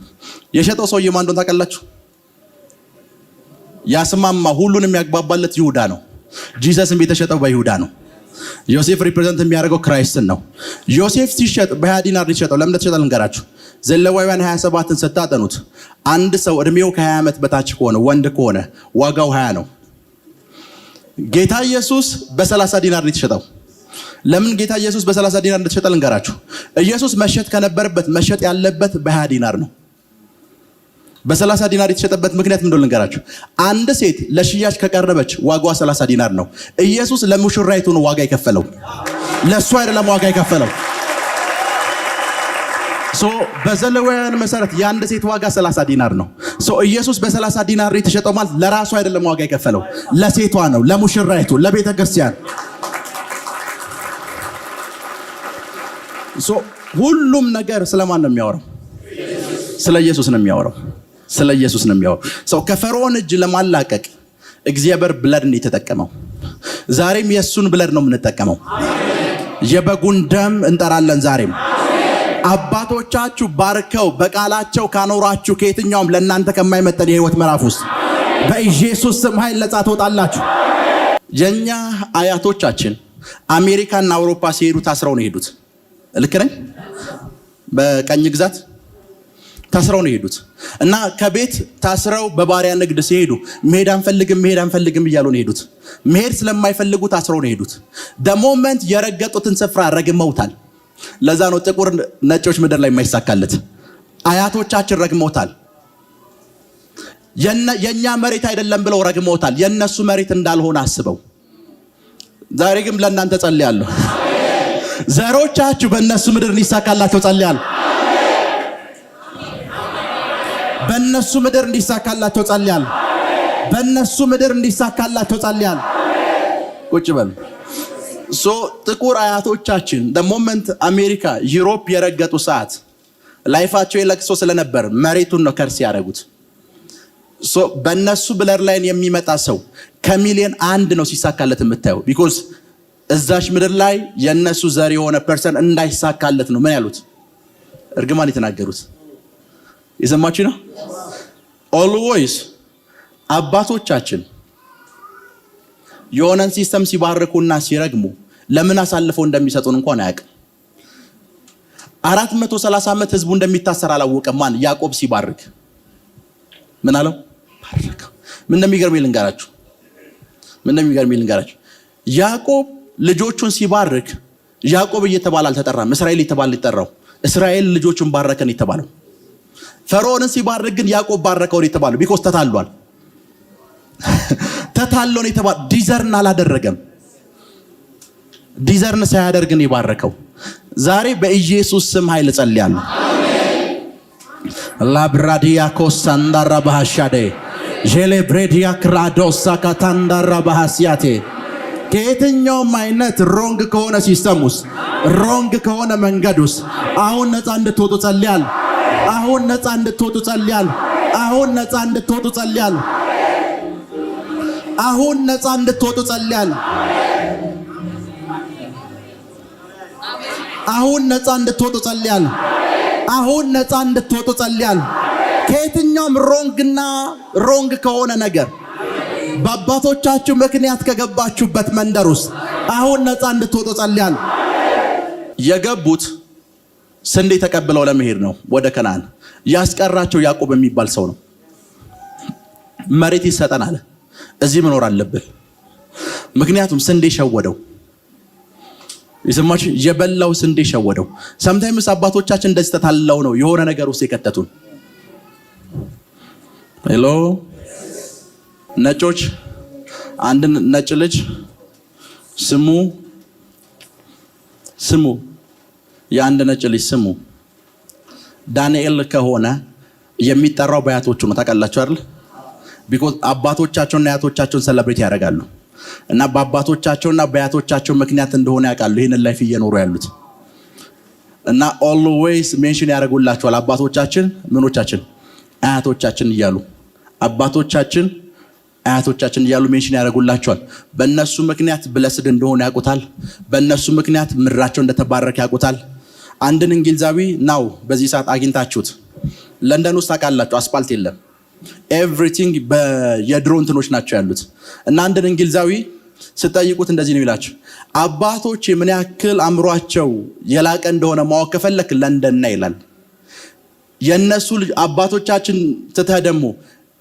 የሸጠው ሰውዬ ማን እንደሆነ ታውቃላችሁ? ያስማማ ሁሉንም ያግባባለት ይሁዳ ነው። ጂሰስም የተሸጠው በይሁዳ ነው። ዮሴፍ ሪፕሬዘንት የሚያደርገው ክራይስትን ነው። ዮሴፍ ሲሸጥ በ20 ዲናር የተሸጠው ለምን ተሸጠ ልንገራችሁ። ዘሌዋውያን 27ን ስታጠኑት አንድ ሰው እድሜው ከ20 ዓመት በታች ከሆነ ወንድ ከሆነ ዋጋው 20 ነው። ጌታ ኢየሱስ በ30 ዲናር የተሸጠው። ለምን ጌታ ኢየሱስ በ30 ዲናር እንደተሸጠ ልንገራችሁ። ኢየሱስ መሸጥ ከነበረበት መሸጥ ያለበት በ20 ዲናር ነው። በ30 ዲናር የተሸጠበት ምክንያት ምንድነው ልንገራችሁ። አንድ ሴት ለሽያጭ ከቀረበች ዋጋዋ 30 ዲናር ነው። ኢየሱስ ለሙሽራይቱ ነው ዋጋ የከፈለው፣ ለሷ አይደለም ዋጋ የከፈለው። በዘሌዋውያን መሰረት የአንድ ሴት ዋጋ 30 ዲናር ነው። ኢየሱስ በ30 ዲናር የተሸጠው ማለት ለራሱ አይደለም ዋጋ የከፈለው፣ ለሴቷ ነው፣ ለሙሽራይቱ፣ ለቤተ ክርስቲያን። ሁሉም ነገር ስለማን ነው የሚያወራው? ስለ ኢየሱስ ነው የሚያወራው። ስለ ኢየሱስ ነው የሚያወራው። ከፈርዖን እጅ ለማላቀቅ እግዚአብሔር ብለድ ነው የተጠቀመው። ዛሬም የሱን ብለድ ነው የምንጠቀመው። የበጉን ደም እንጠራለን ዛሬም። አባቶቻችሁ ባርከው በቃላቸው ካኖራችሁ ከየትኛውም ለእናንተ ከማይመጠን የህይወት ምዕራፍ ውስጥ በኢየሱስ ስም ኃይል ነፃ ትወጣላችሁ። የኛ አያቶቻችን አሜሪካና አውሮፓ ሲሄዱ ታስረው ነው የሄዱት። ልክ ነኝ? በቀኝ ግዛት ታስረው ነው የሄዱት እና ከቤት ታስረው በባሪያ ንግድ ሲሄዱ መሄድ አንፈልግም እያሉ ነው የሄዱት። መሄድ ስለማይፈልጉ ታስረው ነው የሄዱት። ሞመንት የረገጡትን ስፍራ ረግመውታል። ለዛ ነው ጥቁር ነጮች ምድር ላይ የማይሳካለት። አያቶቻችን ረግመውታል። የኛ መሬት አይደለም ብለው ረግመውታል። የነሱ መሬት እንዳልሆነ አስበው። ዛሬ ግን ለእናንተ ጸልያለሁ። ዘሮቻችሁ በእነሱ ምድር እንዲሳካላቸው ጸልያለሁ። በእነሱ ምድር እንዲሳካላቸው ጸልያለሁ። በእነሱ ምድር እንዲሳካላቸው ጸልያለሁ። ቁጭ በሉ። ጥቁር አያቶቻችን ሞመንት አሜሪካ ዩሮፕ የረገጡ ሰዓት ላይፋቸው የለቅሶ ስለነበር መሬቱን ነው ከርስ ያደረጉት። በእነሱ ብለር ላይ የሚመጣ ሰው ከሚሊዮን አንድ ነው ሲሳካለት የምታየው። ቢኮዝ እዛች ምድር ላይ የነሱ ዘር የሆነ ፐርሰን እንዳይሳካለት ነው ምን ያሉት? እርግማን የተናገሩት። የሰማችሁ ነው። ኦልዌይስ አባቶቻችን የሆነን ሲስተም ሲባርኩና ሲረግሙ ለምን አሳልፈው እንደሚሰጡን እንኳን አያውቅም። 430 ዓመት ህዝቡ እንደሚታሰር አላወቀም። ማን? ያዕቆብ ሲባርክ ምን አለው? ባረከው። ምን እንደሚገርም ልንገራችሁ። ያዕቆብ ልጆቹን ሲባርክ ያዕቆብ እየተባለ አልተጠራም፣ እስራኤል እየተባለ ይጠራው። እስራኤል ልጆቹን ባረከን የተባለው። ፈርዖንን ሲባርክ ግን ያዕቆብ ባረከው የተባለው ቢኮዝ ተታሏል። ተታሎን የተባለው ዲዘርን አላደረገም። ዲዘርን ሳያደርግን ይባረከው። ዛሬ በኢየሱስ ስም ኃይል ጸልያለሁ። ላብራዲያ ኮሳንዳራ ባህሻዴ ጄሌብሬዲያ ክራዶሳ ካታንዳራ ባህሲያቴ ከየትኛውም አይነት ሮንግ ከሆነ ሲስተም ውስጥ ሮንግ ከሆነ መንገድ ውስጥ አሁን ነፃ እንድትወጡ ጸልያለሁ። አሁን ነፃ እንድትወጡ ጸልያለሁ። አሁን ነፃ እንድትወጡ ጸልያለሁ። አሁን ነፃ እንድትወጡ ጸልያለሁ። አሁን ነፃ እንድትወጡ ጸልያለሁ። አሁን ነፃ እንድትወጡ ጸልያለሁ። ከየትኛውም ሮንግ ከሆነ ነገር በአባቶቻችሁ ምክንያት ከገባችሁበት መንደር ውስጥ አሁን ነፃ እንድትወጡ ጸልያለሁ። የገቡት ስንዴ ተቀብለው ለመሄድ ነው ወደ ከነዓን። ያስቀራቸው ያዕቆብ የሚባል ሰው ነው። መሬት ይሰጠናል፣ እዚህ መኖር አለብን። ምክንያቱም ስንዴ ሸወደው። ይሰማችሁ? የበላው ስንዴ ሸወደው። ሰምታይምስ አባቶቻችን እንደዚህ ተታለው ነው የሆነ ነገር ውስጥ የከተቱን። ሄሎ ነጮች፣ አንድ ነጭ ልጅ ስሙ የአንድ ነጭ ልጅ ስሙ ዳንኤል ከሆነ የሚጠራው በአያቶቹ ነው። ታውቃላችሁ አይደል? ቢኮዝ አባቶቻቸውና አያቶቻቸውን ሰለብሬት ያደርጋሉ እና በአባቶቻቸውና በአያቶቻቸው ምክንያት እንደሆነ ያውቃሉ ይሄንን ላይፍ እየኖሩ ያሉት እና ኦልዌይስ ሜንሽን ያደርጉላቸዋል። አባቶቻችን ምኖቻችን አያቶቻችን እያሉ አባቶቻችን አያቶቻችን እያሉ ሜንሽን ያደርጉላቸዋል። በእነሱ ምክንያት ብለስድ እንደሆነ ያውቁታል። በእነሱ ምክንያት ምድራቸው እንደተባረከ ያውቁታል። አንድን እንግሊዛዊ ናው በዚህ ሰዓት አግኝታችሁት ለንደን ውስጥ ታውቃላችሁ፣ አስፓልት የለም። ኤቭሪቲንግ የድሮ እንትኖች ናቸው ያሉት እና አንድን እንግሊዛዊ ስጠይቁት እንደዚህ ነው ይላችሁ፣ አባቶች ምን ያክል አእምሯቸው የላቀ እንደሆነ ማወቅ ከፈለክ ለንደን ና ይላል። የነሱ አባቶቻችን ትተህ ደግሞ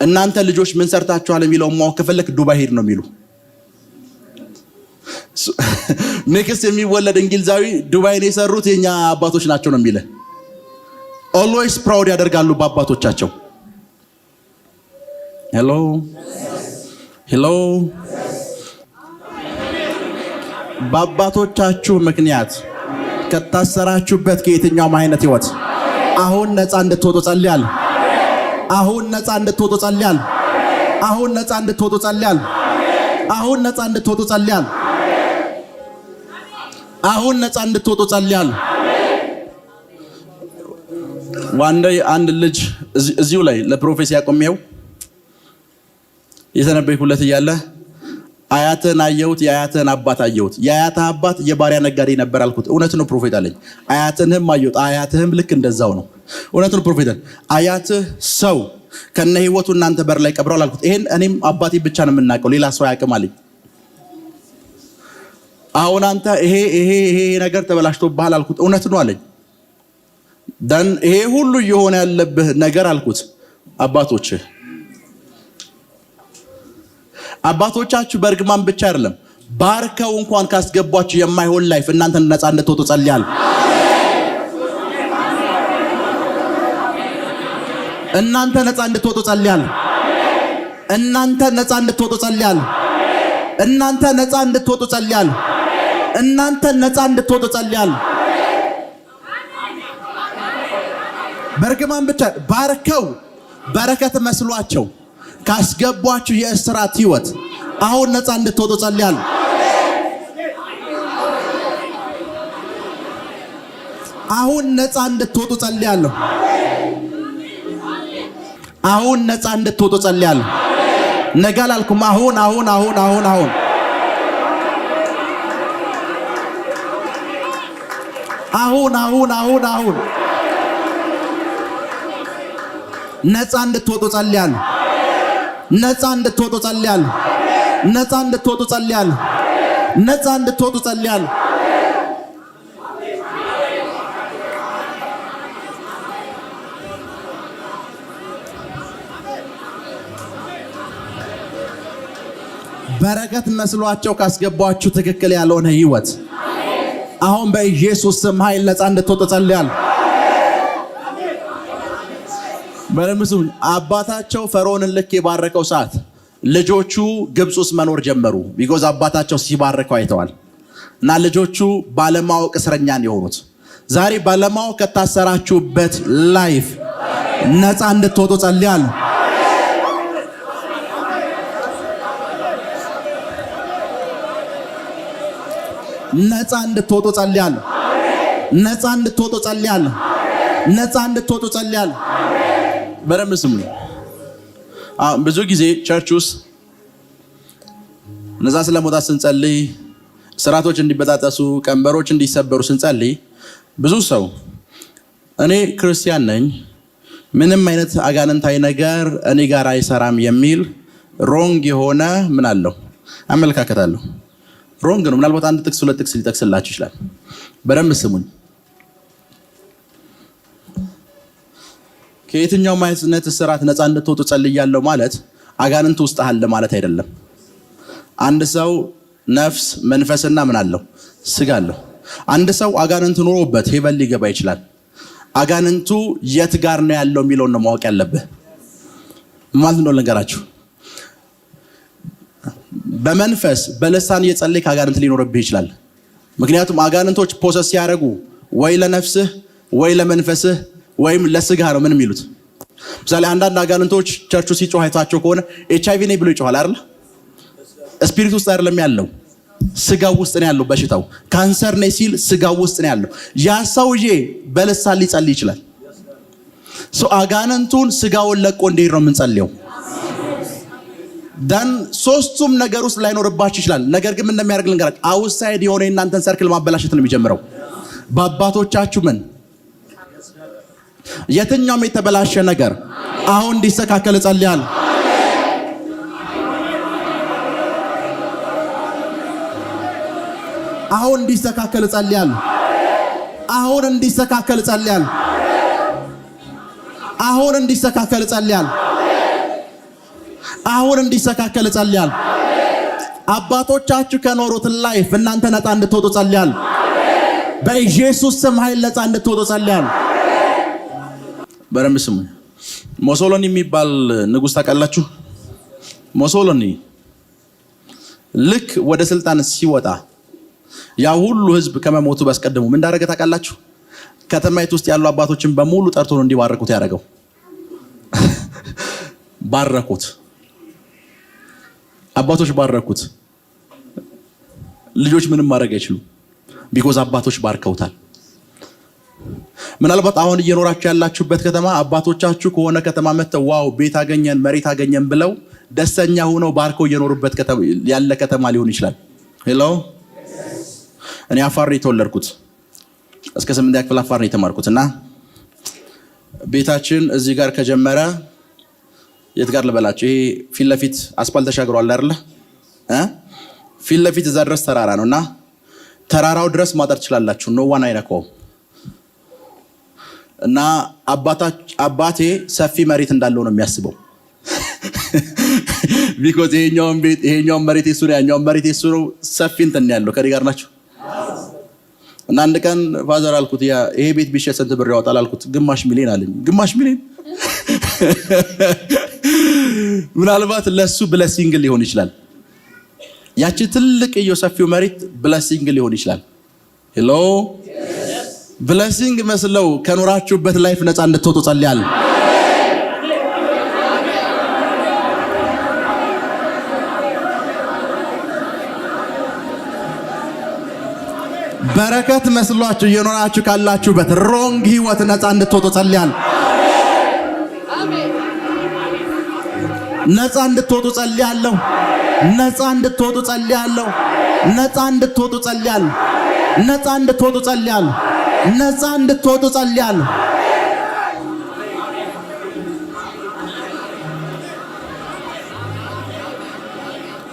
እናንተ ልጆች ምን ሰርታችኋል የሚለው ማወቅ ከፈለክ ዱባይ ሄድ ነው የሚሉ። ኔክስት የሚወለድ እንግሊዛዊ ዱባይን የሰሩት የኛ አባቶች ናቸው ነው የሚለ። ኦልዌይስ ፕራውድ ያደርጋሉ በአባቶቻቸው። ሄሎ በአባቶቻችሁ ምክንያት ከታሰራችሁበት ከየትኛውም አይነት ህይወት አሁን ነፃ እንድትወጡ ጸልያለሁ። አሁን ነፃ እንድትወጡ ጸልያለሁ። አሁን ነፃ እንድትወጡ ጸልያለሁ። አሁን ነፃ እንድትወጡ ጸልያለሁ። አሁን ነፃ እንድትወጡ ጸልያለሁ። ዋንዴ አንድ ልጅ እዚሁ ላይ ለፕሮፌሲ ያቆመው የተነበይኩለት እያለ አያትህን አየሁት፣ የአያትህን አባት አየሁት። የአያትህ አባት የባሪያ ነጋዴ ነበር አልኩት። እውነት ነው ፕሮፌት አለኝ። አያትህንም አየሁት፣ አያትህም ልክ እንደዛው ነው። እውነት ነው ፕሮፌት አለኝ። አያትህ ሰው ከነ ህይወቱ እናንተ በር ላይ ቀብረዋል አልኩት። ይሄን እኔም አባቴ ብቻ ነው የምናውቀው፣ ሌላ ሰው አያውቅም አለኝ። አሁን አንተ ይሄ ነገር ተበላሽቶብሃል አልኩት። እውነት ነው አለኝ። ደን ይሄ ሁሉ እየሆነ ያለብህ ነገር አልኩት አባቶቻችሁ በእርግማን ብቻ አይደለም ባርከው እንኳን ካስገቧችሁ የማይሆን ላይፍ እናንተ ነፃ እንድትወጡ ጸልያለሁ። እናንተ ነፃ እንድትወጡ ጸልያለሁ። እናንተ ነፃ እንድትወጡ ጸልያለሁ። እናንተ ነፃ እንድትወጡ ጸልያለሁ። እናንተ ነፃ እንድትወጡ ጸልያለሁ። በእርግማን ብቻ ባርከው በረከት መስሏቸው ካስገቧችሁ የእስራት ህይወት አሁን ነፃ እንድትወጡ ጸልያለሁ። አሁን ነፃ እንድትወጡ ጸልያለሁ። አሁን ነፃ እንድትወጡ ጸልያለሁ። ነገ አላልኩም። አሁን ነፃ እንድትወጡ ጸልያለሁ። ነፃ እንድትወጡ ጸልያለሁ። ነፃ እንድትወጡ ጸልያለሁ። ነፃ እንድትወጡ ጸልያለሁ። በረከት መስሏቸው ካስገባችሁ ትክክል ያልሆነ ህይወት አሁን በኢየሱስ ስም ኃይል ነፃ እንድትወጡ ጸልያለሁ። በለምስም አባታቸው ፈርዖንን ልክ የባረከው ሰዓት ልጆቹ ግብፅ ውስጥ መኖር ጀመሩ። ቢኮዝ አባታቸው ሲባርከው አይተዋል። እና ልጆቹ ባለማወቅ እስረኛን የሆኑት ዛሬ ባለማወቅ ከታሰራችሁበት ላይፍ ነፃ እንድትወጡ ጸልያለሁ። ነፃ እንድትወጡ ጸልያለሁ። ነፃ እንድትወጡ ጸልያለሁ። ነፃ እንድትወጡ ጸልያለሁ። በደንብ ስሙ። ብዙ ጊዜ ቸርች ውስጥ ነፃ ስለመውጣት ስንጸልይ፣ ስራቶች እንዲበጣጠሱ፣ ቀንበሮች እንዲሰበሩ ስንጸልይ ብዙ ሰው እኔ ክርስቲያን ነኝ፣ ምንም አይነት አጋንንታዊ ነገር እኔ ጋር አይሰራም የሚል ሮንግ የሆነ ምን አለው አመለካከት አለው። ሮንግ ነው። ምናልባት አንድ ጥቅስ ሁለት ጥቅስ ሊጠቅስላችሁ ይችላል። በደንብ ስሙኝ። ከየትኛውም አይነት እስራት ነፃ እንድትወጡ ጸልያለሁ ማለት አጋንንት ውስጥ አለ ማለት አይደለም። አንድ ሰው ነፍስ መንፈስና ምን አለው ስጋ አለው። አንድ ሰው አጋንንት ኖሮበት ሄቨን ሊገባ ይችላል። አጋንንቱ የት ጋር ነው ያለው የሚለውን ነው ማወቅ ያለብህ። ማለት ነው ልንገራችሁ። በመንፈስ በልሳን እየጸለይክ አጋንንት ሊኖርብህ ይችላል። ምክንያቱም አጋንንቶች ፖሰስ ሲያደርጉ ወይ ለነፍስህ ወይ ለመንፈስህ ወይም ለስጋ ነው ምን የሚሉት። ምሳሌ አንዳንድ አጋንንቶች ቸርቹ ሲጮህ አይታቸው ከሆነ HIV ነኝ ብሎ ይጮሃል አይደል? ስፒሪት ውስጥ አይደለም ያለው፣ ስጋው ውስጥ ነው ያለው። በሽታው ካንሰር ነኝ ሲል ስጋው ውስጥ ነው ያለው። ያ ሰውዬ በልሳን ሊጸልይ ይችላል። አጋንንቱን ስጋውን ለቆ እንዲሄድ ነው የምንጸልየው። ዳን ሶስቱም ነገር ውስጥ ላይኖርባችሁ ይችላል። ነገር ግን ምን እንደሚያደርግ ልንገራችሁ። አውትሳይድ የሆነ የእናንተን ሰርክል ማበላሸት ነው የሚጀምረው። በአባቶቻችሁ ምን የትኛውም የተበላሸ ነገር አሁን እንዲስተካከል እጸልያለሁ። አሁን እንዲስተካከል እጸልያለሁ። አሁን እንዲስተካከል እጸልያለሁ። አሁን እንዲስተካከል እጸልያለሁ። አሁን እንዲስተካከል እጸልያለሁ። አባቶቻችሁ ከኖሩት ላይፍ እናንተ ነፃ እንድትወጡ እጸልያለሁ። በኢየሱስ ስም ኃይል ነፃ እንድትወጡ እጸልያለሁ። በደንብ ስሙ። ሞሶሎኒ የሚባል ንጉስ ታውቃላችሁ? ሞሶሎኒ ልክ ወደ ስልጣን ሲወጣ ያ ሁሉ ህዝብ ከመሞቱ በስቀድሞ ምን እንዳደረገ ታውቃላችሁ? ከተማይቱ ውስጥ ያሉ አባቶችን በሙሉ ጠርቶ ነው እንዲባረኩት ያደረገው። ባረኩት። አባቶች ባረኩት። ልጆች ምንም ማድረግ አይችሉም። ቢኮዝ አባቶች ባርከውታል። ምናልባት አሁን እየኖራችሁ ያላችሁበት ከተማ አባቶቻችሁ ከሆነ ከተማ መጥተው ዋው ቤት አገኘን መሬት አገኘን ብለው ደስተኛ ሆነው ባርከው እየኖሩበት ያለ ከተማ ሊሆን ይችላል። ሄሎ፣ እኔ አፋር ነው የተወለድኩት። እስከ 8ኛ ክፍል አፋር ነው የተማርኩት እና ቤታችን እዚህ ጋር ከጀመረ የት ጋር ልበላችሁ፣ ይሄ ፊት ለፊት አስፋልት ተሻግሯል አይደለ? ፊት ለፊት እዛ ድረስ ተራራ ነውና ተራራው ድረስ ማጠር ትችላላችሁ። ኖ ዋን አይነካውም። እና አባቴ ሰፊ መሬት እንዳለው ነው የሚያስበው። ቢኮዝ ይሄኛውን ቤት ይሄኛውን መሬት የሱ ነው፣ ያኛውን መሬት የሱ ነው። ሰፊ እንትን ያለው ከኔ ጋር ናቸው። እና አንድ ቀን ፋዘር አልኩት ይሄ ቤት ቢሸጥ ስንት ብር ያወጣል አልኩት። 5 ሚሊዮን አለኝ። 5 ሚሊዮን ምናልባት ለሱ ብለሲንግ ሊሆን ይችላል። ያቺ ትልቅ ሰፊው መሬት ብለሲንግ ሊሆን ይችላል። ሄሎ፣ ብለሲንግ መስለው ከኖራችሁበት ላይፍ ነፃ እንድትወጡ ጸልያለሁ። በረከት መስሏችሁ እየኖራችሁ ካላችሁበት ሮንግ ህይወት ነፃ እንድትወጡ ጸልያለሁ። ነፃ እንድትወጡ ጸልያለሁ። ነፃ እንድትወጡ ጸልያለሁ። ነፃ እንድትወጡ ጸልያለሁ። ነፃ እንድትወጡ ጸልያለሁ። ነፃ እንድትወጡ ጸልያለሁ።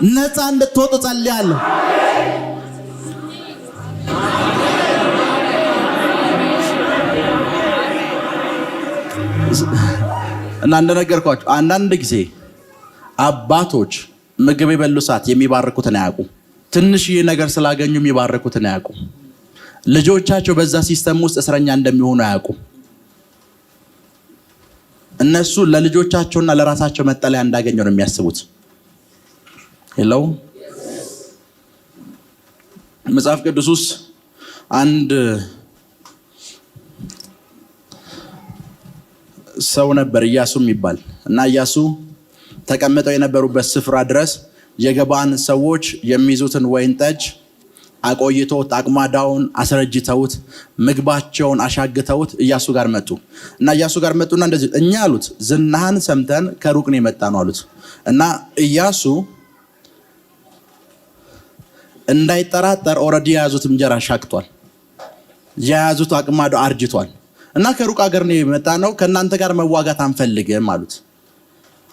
ነፃ እንድትወጡ ጸልያለሁ። እና እንደነገርኳችሁ አንዳንድ ጊዜ አባቶች ምግብ የበሉ ሰዓት የሚባርኩትን አያውቁም። ትንሽዬ ነገር ስላገኙ የሚባርኩትን አያውቁም። ልጆቻቸው በዛ ሲስተም ውስጥ እስረኛ እንደሚሆኑ አያውቁም። እነሱ ለልጆቻቸውና ለራሳቸው መጠለያ እንዳገኘው ነው የሚያስቡት። ሄሎ መጽሐፍ ቅዱስ ውስጥ አንድ ሰው ነበር ኢያሱ የሚባል እና ኢያሱ ተቀምጠው የነበሩበት ስፍራ ድረስ የገባን ሰዎች የሚይዙትን ወይን ጠጅ አቆይተውት አቅማዳውን አስረጅተውት ምግባቸውን አሻግተውት ኢያሱ ጋር መጡ እና ኢያሱ ጋር መጡና እንደዚህ እኛ አሉት ዝናህን ሰምተን ከሩቅ ነው የመጣ ነው አሉት እና ኢያሱ እንዳይጠራጠር ኦሬዲ የያዙት እንጀራ ሻክቷል፣ የያዙት አቅማዳው አርጅቷል እና ከሩቅ ሀገር ነው የመጣ ነው፣ ከእናንተ ጋር መዋጋት አንፈልግም አሉት።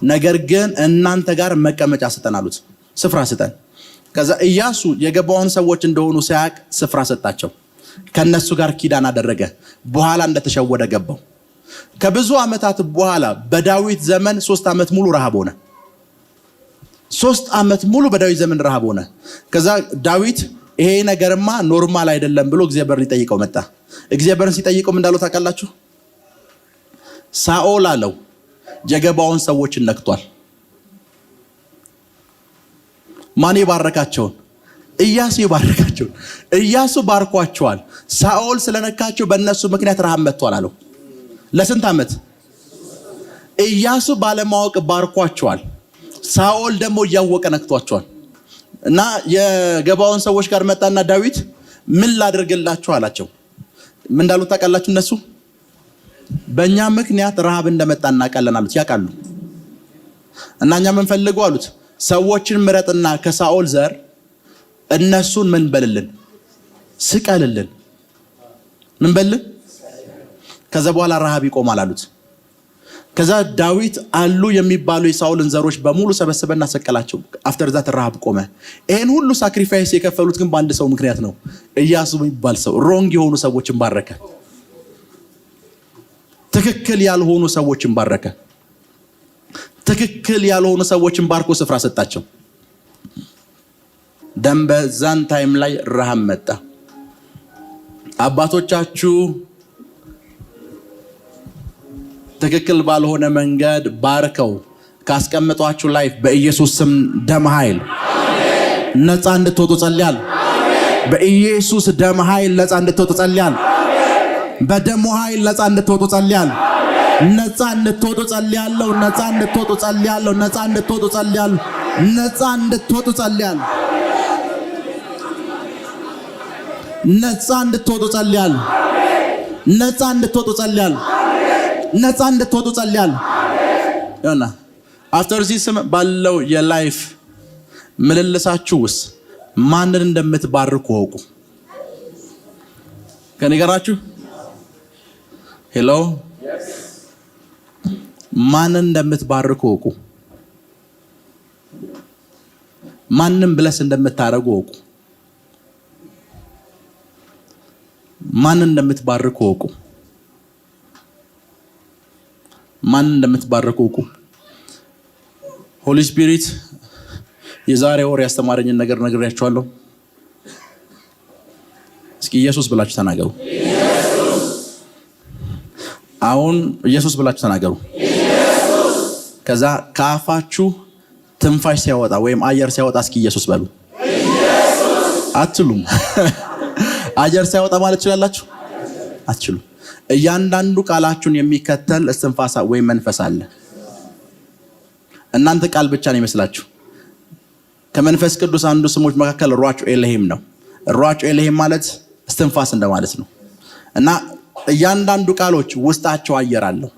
ነገር ግን እናንተ ጋር መቀመጫ ስጠን አሉት፣ ስፍራ ስጠን። ከዛ ኢያሱ የገባውን ሰዎች እንደሆኑ ሲያቅ ስፍራ ሰጣቸው፣ ከነሱ ጋር ኪዳን አደረገ። በኋላ እንደተሸወደ ገባው። ከብዙ ዓመታት በኋላ በዳዊት ዘመን 3 ዓመት ሙሉ ረሃብ ሆነ። 3 ዓመት ሙሉ በዳዊት ዘመን ረሃብ ሆነ። ከዛ ዳዊት ይሄ ነገርማ ኖርማል አይደለም ብሎ እግዚአብሔር ሊጠይቀው መጣ። እግዚአብሔርን ሲጠይቀው እንዳለው ታውቃላችሁ? ሳኦል አለው የገባውን ሰዎችን ነክቷል። ማን የባረካቸውን? ኢያሱ የባረካቸውን። ኢያሱ ባርኳቸዋል። ሳኦል ስለነካቸው በእነሱ ምክንያት ረሃብ መጥቷል አለው። ለስንት ዓመት? ኢያሱ ባለማወቅ ባርኳቸዋል። ሳኦል ደግሞ እያወቀ ነክቷቸዋል። እና የገባውን ሰዎች ጋር መጣና ዳዊት ምን ላድርግላችሁ አላቸው። ምን እንዳሉት ታውቃላችሁ? እነሱ በእኛ ምክንያት ረሃብ እንደመጣ እናውቃለን አሉት። ያውቃሉ። እና እኛ ምን ፈልገው አሉት? ሰዎችን ምረጥና ከሳኦል ዘር እነሱን ምን በልልን? ስቀልልን። ምን በልልን? ከዛ በኋላ ረሃብ ይቆማል አሉት። ከዛ ዳዊት አሉ የሚባሉ የሳኦልን ዘሮች በሙሉ ሰበሰበና ሰቀላቸው። አፍተር ዛት ረሃብ ቆመ። ይሄን ሁሉ ሳክሪፋይስ የከፈሉት ግን በአንድ ሰው ምክንያት ነው። ኢያሱ የሚባል ሰው ሮንግ የሆኑ ሰዎችን ባረከ። ትክክል ያልሆኑ ሰዎችን ባረከ። ትክክል ያልሆኑ ሰዎችን ባርኮ ስፍራ ሰጣቸው። ደም በዛን ታይም ላይ ረሃብ መጣ። አባቶቻችሁ ትክክል ባልሆነ መንገድ ባርከው ካስቀመጧችሁ ላይፍ በኢየሱስ ስም ደም ኃይል ነፃ እንድትወጡ ጸልያለሁ። በኢየሱስ ደም ኃይል ነፃ እንድትወጡ ጸልያለሁ። በደሙ ኃይል ነፃ እንድትወጡ ጸልያለሁ። ነፃ እንድትወጡ ጸልያለሁ። ነፃ እንድትወጡ ጸልያለሁ። ነፃ እንድትወጡ ጸልያለሁ። ነፃ እንድትወጡ ጸልያለሁ። ነፃ እንድትወጡ ጸልያለሁ። ነፃ እንድትወጡ ጸልያለሁ። ነፃ እንድትወጡ ጸልያለሁ። ያና አፍተር ዚስ ባለው የላይፍ ምልልሳችሁ ውስጥ ማንን እንደምትባርኩ ወቁ። ከኔ ጋራችሁ ሄሎ፣ ማንን እንደምትባርኩ ወቁ። ማንን ብለስ እንደምታረጉ ወቁ። ማንን እንደምትባርኩ ወቁ። ማን እንደምትባረኩ ወቁ። ሆሊ ስፒሪት የዛሬ ወር ያስተማረኝን ነገር ነግሬያችኋለሁ። እስኪ ኢየሱስ ብላችሁ ተናገሩ። አሁን ኢየሱስ ብላችሁ ተናገሩ። ከዛ ከአፋችሁ ትንፋሽ ሲያወጣ ወይም አየር ሲያወጣ እስኪ ኢየሱስ በሉ። አትሉም? አየር ሲያወጣ ማለት ትችላላችሁ? አትችሉም። እያንዳንዱ ቃላችሁን የሚከተል እስትንፋሳ ወይም መንፈስ አለ። እናንተ ቃል ብቻ ነው ይመስላችሁ። ከመንፈስ ቅዱስ አንዱ ስሞች መካከል ሯጩ ኤልሄም ነው። ሯጩ ኤልሄም ማለት እስትንፋስ እንደማለት ነው። እና እያንዳንዱ ቃሎች ውስጣቸው አየር አለው።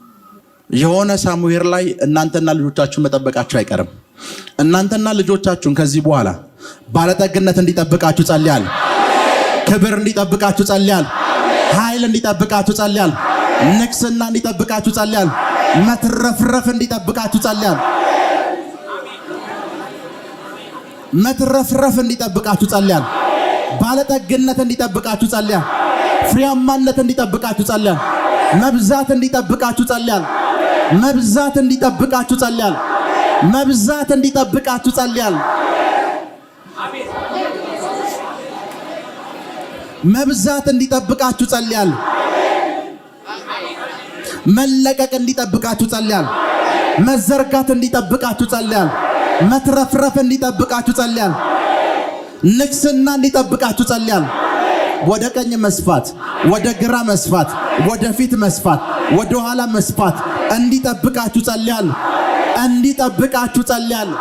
የሆነ ሳሙኤል ላይ እናንተና ልጆቻችሁን መጠበቃችሁ አይቀርም። እናንተና ልጆቻችሁን ከዚህ በኋላ ባለጠግነት እንዲጠብቃችሁ ጸልያለሁ። ክብር እንዲጠብቃችሁ ጸልያለሁ። ኃይል እንዲጠብቃችሁ ጸልያለሁ። ንግስና እንዲጠብቃችሁ ጸልያለሁ። መትረፍረፍ እንዲጠብቃችሁ ጸልያለሁ። መትረፍረፍ እንዲጠብቃችሁ ጸልያለሁ። ባለጠግነት እንዲጠብቃችሁ ጸልያለሁ። ፍሬያማነት እንዲጠብቃችሁ ጸልያለሁ። መብዛት እንዲጠብቃችሁ ጸልያለሁ። መብዛት እንዲጠብቃችሁ ጸልያለሁ። መብዛት እንዲጠብቃችሁ ጸልያለሁ። መብዛት እንዲጠብቃችሁ ጸልያለሁ። መለቀቅ እንዲጠብቃችሁ ጸልያለሁ። መዘርጋት እንዲጠብቃችሁ ጸልያለሁ። መትረፍረፍ እንዲጠብቃችሁ ጸልያለሁ። ንግስና እንዲጠብቃችሁ ጸልያለሁ። ወደ ቀኝ መስፋት፣ ወደ ግራ መስፋት፣ ወደ ፊት መስፋት፣ ወደ ኋላ መስፋት እንዲጠብቃችሁ ጸልያለሁ። እንዲጠብቃችሁ ጸልያለሁ።